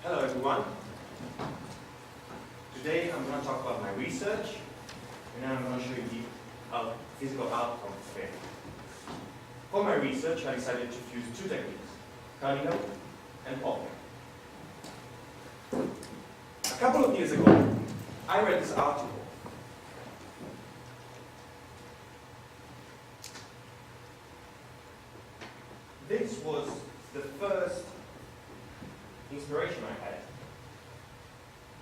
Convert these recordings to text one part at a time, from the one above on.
Hello everyone. Today I'm going to talk about my research and then I'm going to show you the physical outcomes of it. For my research I decided to use two techniques, Cunningham and Popping. A couple of years ago I read this article. This was the first inspiration I had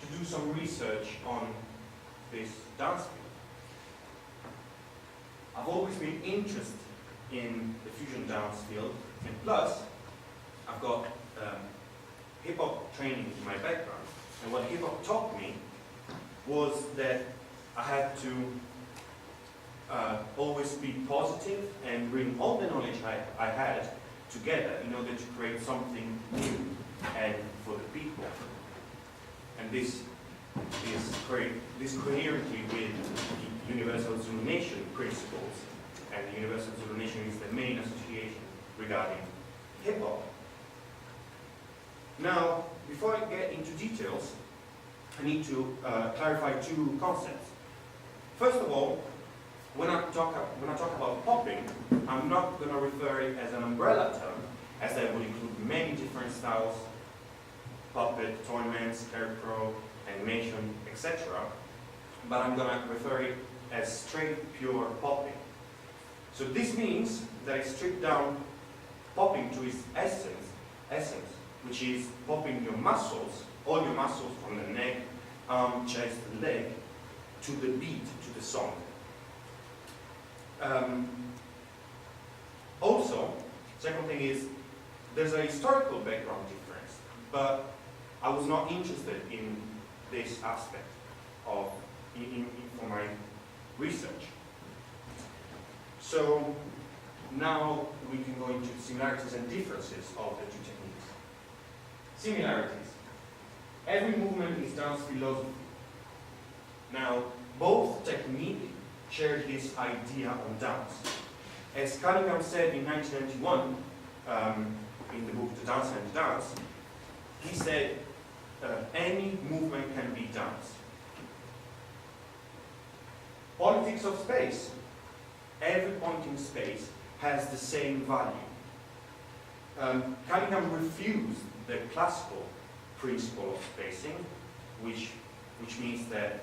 to do some research on this dance field. I've always been interested in the fusion dance field, and plus I've got hip-hop training in my background, and what hip-hop taught me was that I had to always be positive and bring all the knowledge I had together in order to create something new and for the people. And this coherently with the universal examination principles, and the universal examination is the main association regarding hip-hop. Now, before I get into details, I need to clarify two concepts. First of all, when I talk about popping, I'm not going to refer it as an umbrella term, as that will include many different styles: puppet, toyman, scarecrow, animation, etc. But I'm going to refer it as straight, pure popping. So this means that I strip down popping to its essence, which is popping your muscles, all your muscles from the neck, arm, chest, leg, to the beat, to the song. Also, second thing is, there's a historical background difference, but I was not interested in this aspect of for my research. So now we can go into similarities and differences of the two techniques. Similarities. Every movement is dance philosophy. Now, both techniques share this idea on dance. As Cunningham said in 1991, in the book The Dancer and the Dance, he said, any movement can be dance. Politics of space. Every point in space has the same value. Cunningham refused the classical principle of spacing, which means that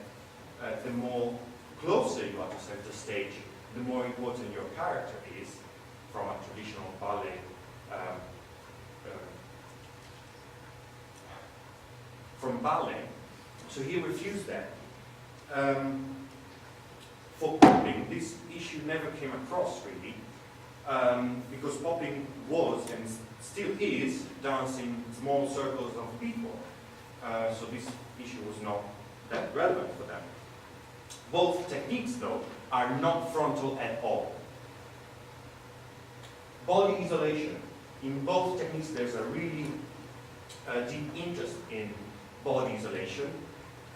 the more closer you are to center stage, the more important your character is from a traditional ballet So he refused that. For popping, this issue never came across really, because popping was and still is dancing small circles of people. So this issue was not that relevant for them. Both techniques, though, are not frontal at all. Body isolation. In both techniques, there's a really deep interest in body isolation.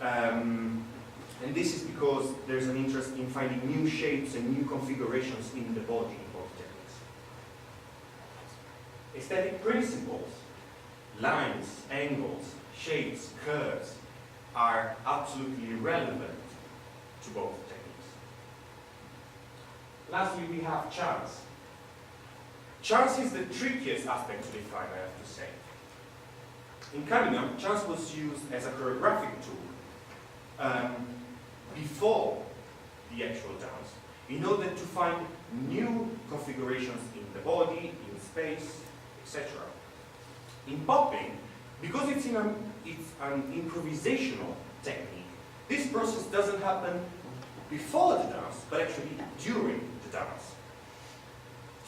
And this is because there's an interest in finding new shapes and new configurations in the body in both techniques. Aesthetic principles, lines, angles, shapes, curves, are absolutely relevant to both techniques. Lastly, we have chance. Chance is the trickiest aspect to define, I have to say. In Cunningham, chance was used as a choreographic tool before the actual dance, in order to find new configurations in the body, in space, etc. In popping, because it's an improvisational technique, this process doesn't happen before the dance, but actually during the dance.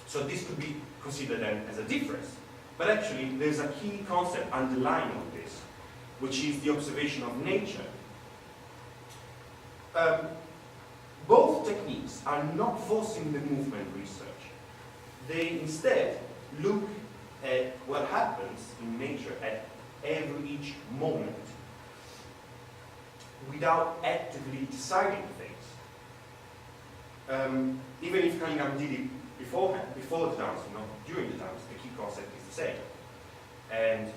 So this could be considered then as a difference. But actually, there's a key concept underlying all this, which is the observation of nature. Both techniques are not forcing the movement research. They instead look at what happens in nature at each moment without actively deciding things. Even if Cunningham did it beforehand, before the dance, not during the dance, the key concept is the same. And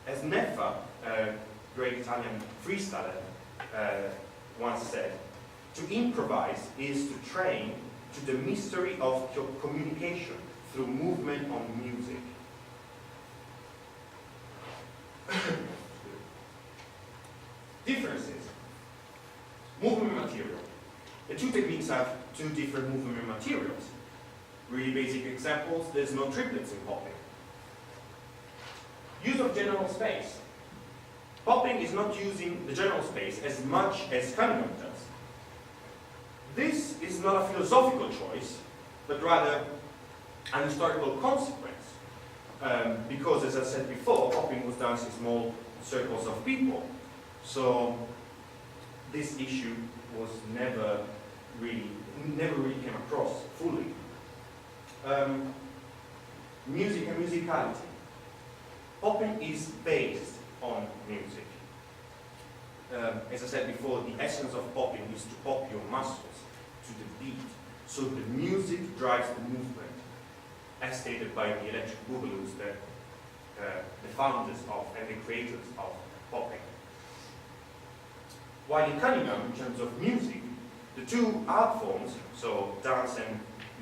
As Neffa, a great Italian freestyler, once said, to improvise is to train to the mystery of communication through movement on music. Differences. Movement material. The two techniques have two different movement materials. Really basic examples, there's no triplets in popping. Use of general space. Popping is not using the general space as much as Cunningham does. This is not a philosophical choice, but rather an historical consequence. Because, as I said before, popping was danced in small circles of people. So this issue was never really came across fully. Music and musicality. Popping is based on music. As I said before, the essence of popping is to pop your muscles to the beat. So the music drives the movement, as stated by the electric boogaloo, the founders of and the creators of popping. While in Cunningham, in terms of music, the two art forms, so dance and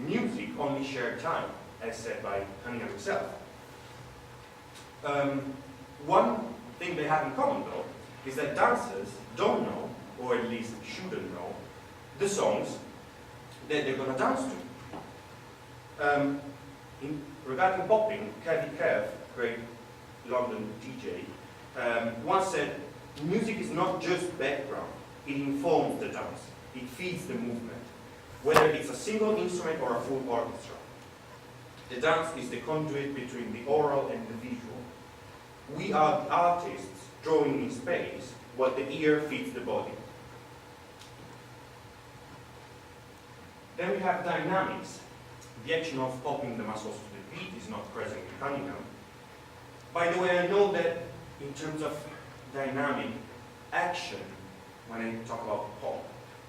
music, only share time, as said by Cunningham himself. One thing they have in common, though, is that dancers don't know, or at least shouldn't know, the songs that they're going to dance to. Regarding popping, Kevin Kev, great London DJ, once said, music is not just background, it informs the dance, it feeds the movement, whether it's a single instrument or a full orchestra. The dance is the conduit between the oral and the visual. We are artists drawing in space, while the ear feeds the body. Then we have dynamics. The action of popping the muscles to the beat is not present in Cunningham. By the way, I know that in terms of dynamic action, when I talk about pop,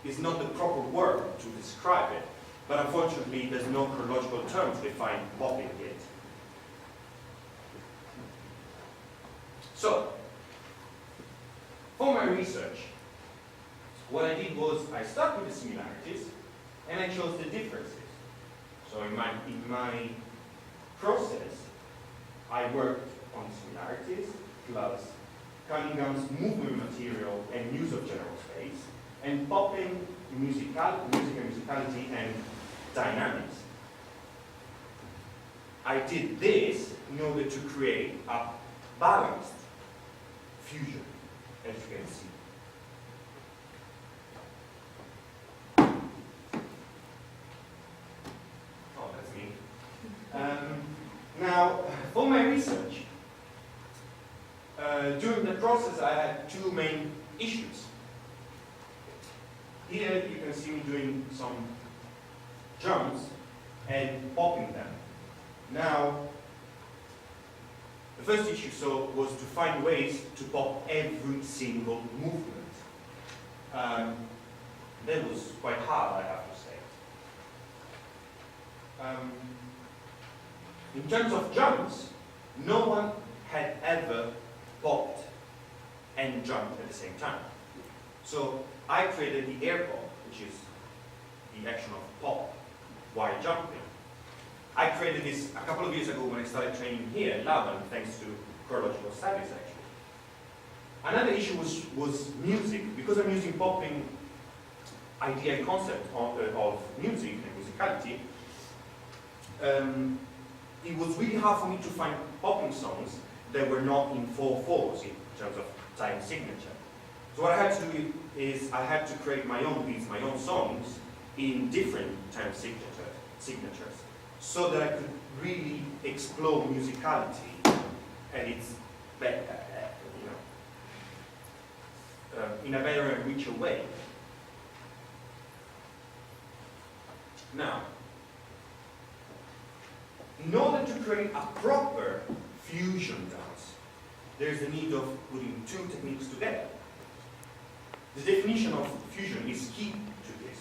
is not the proper word to describe it, but unfortunately there's no chronological term to define popping yet. So, for my research, what I did was I started with the similarities and I chose the differences. So in my process, I worked on similarities plus Cunningham's movement material and use of general space, and popping music and musicality and dynamics. I did this in order to create a balanced fusion, as you can see. Oh, that's me. Now, for my research, during the process I had two main issues. Here you can see me doing some jumps and popping them. Now, the first issue was to find ways to pop every single movement. That was quite hard, I have to say. In terms of jumps, no one had ever popped and jumped at the same time. So I created the air pop, which is the action of pop while jumping. I created this a couple of years ago when I started training here at Laban, thanks to chronological studies actually. Another issue was music. Because I'm using popping idea and concept of music and musicality, it was really hard for me to find popping songs that were not in 4/4 in terms of time signature. So what I had to do is I had to create my own beats, my own songs in different time signatures, so that I could really explore musicality and its in a better and richer way. Now, in order to create a proper fusion dance, there is the need of putting two techniques together. The definition of fusion is key to this.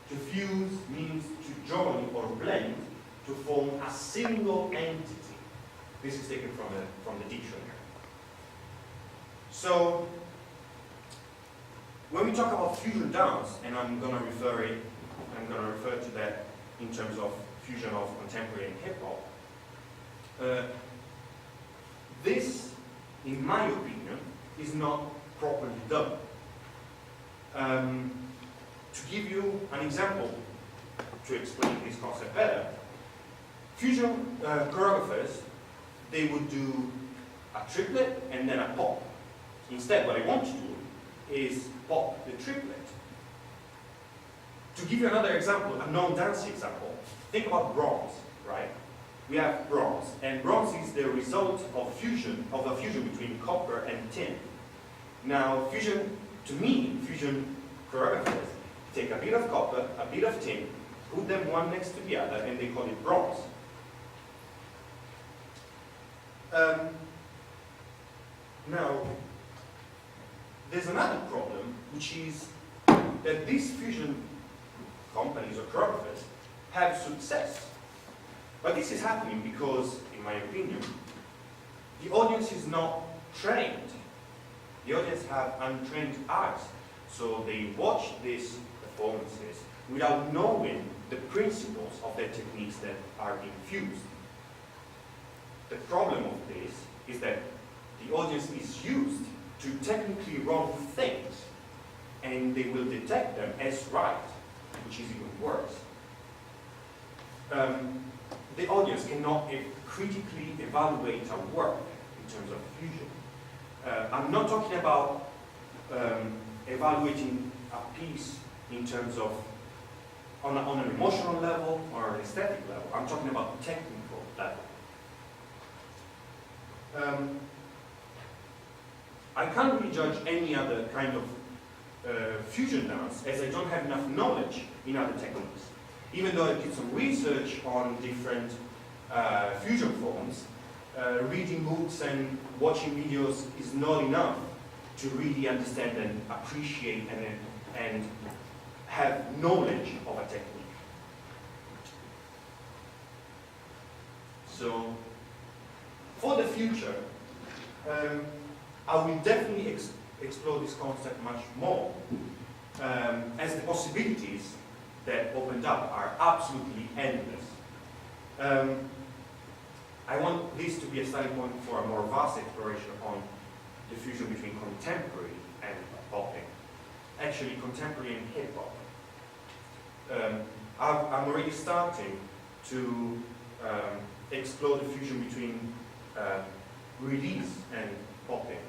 To fuse means to join or blend to form a single entity. This is taken from the dictionary. So, when we talk about fusion dance, and I'm going to refer to that in terms of fusion of contemporary and hip hop, this, in my opinion, is not properly done. To give you an example to explain this concept better, fusion choreographers, they would do a triplet and then a pop. Instead, what I want to do is pop the triplet. To give you another example, a non-dance example, think about bronze, right? We have bronze, and bronze is the result of a fusion between copper and tin. Now, to me, fusion choreographers take a bit of copper, a bit of tin, put them one next to the other, and they call it bronze. Now, there's another problem, which is that these fusion companies or choreographers have success. But this is happening because, in my opinion, the audience is not trained. The audience have untrained eyes. So they watch these performances without knowing the principles of the techniques that are being fused. The problem of this is that the audience is used to technically wrong things, and they will detect them as right, which is even worse. The audience cannot critically evaluate a work in terms of fusion. I'm not talking about evaluating a piece in terms of on an emotional level or an aesthetic level. I'm talking about technical level. I can't really judge any other kind of fusion dance, as I don't have enough knowledge in other techniques. Even though I did some research on different fusion forms, reading books and watching videos is not enough to really understand and appreciate and have knowledge of a technique. So, for the future, I will definitely explore this concept much more, as the possibilities that opened up are absolutely endless. I want this to be a starting point for a more vast exploration on the fusion between contemporary and popping. Actually, contemporary and hip-hop. I'm already starting to explore the fusion between release and popping.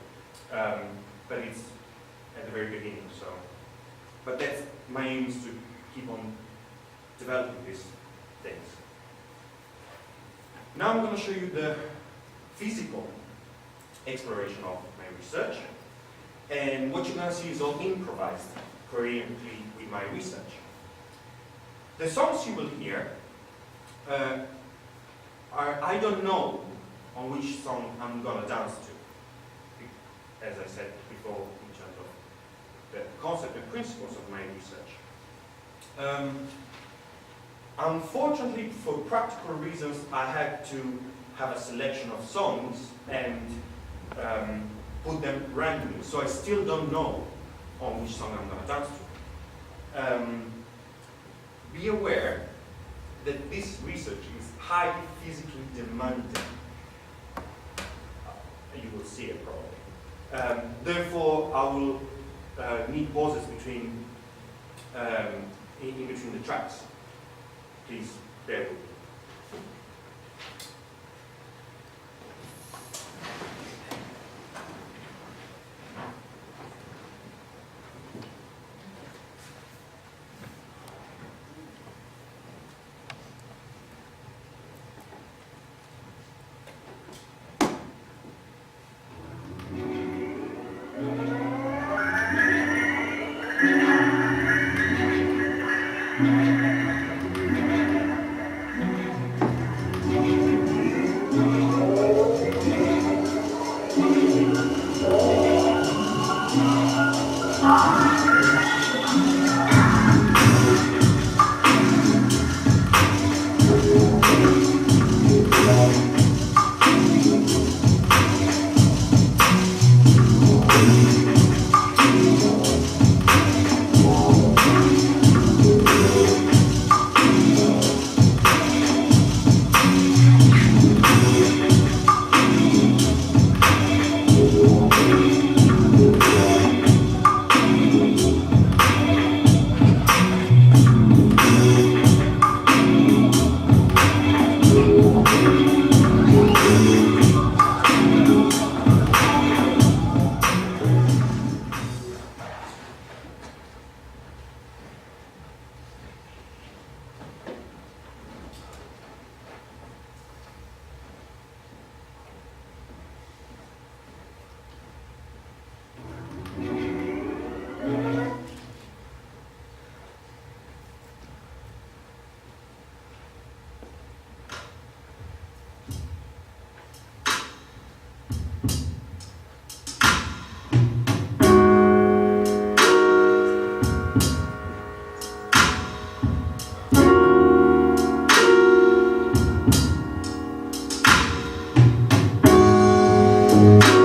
But it's at the very beginning, so. But that's my aim, is to keep on developing these things. Now I'm going to show you the physical exploration of my research. And what you're going to see is all improvised, coherently with my research. The songs you will hear I don't know on which song I'm going to dance to, as I said before, in terms of the concept and principles of my research. Unfortunately, for practical reasons, I had to have a selection of songs and put them randomly. So I still don't know on which song I'm going to dance to. Be aware that this research is highly physically demanding. You will see it probably. Therefore, I will need pauses between in between the tracks. Please bear with me. Thank you.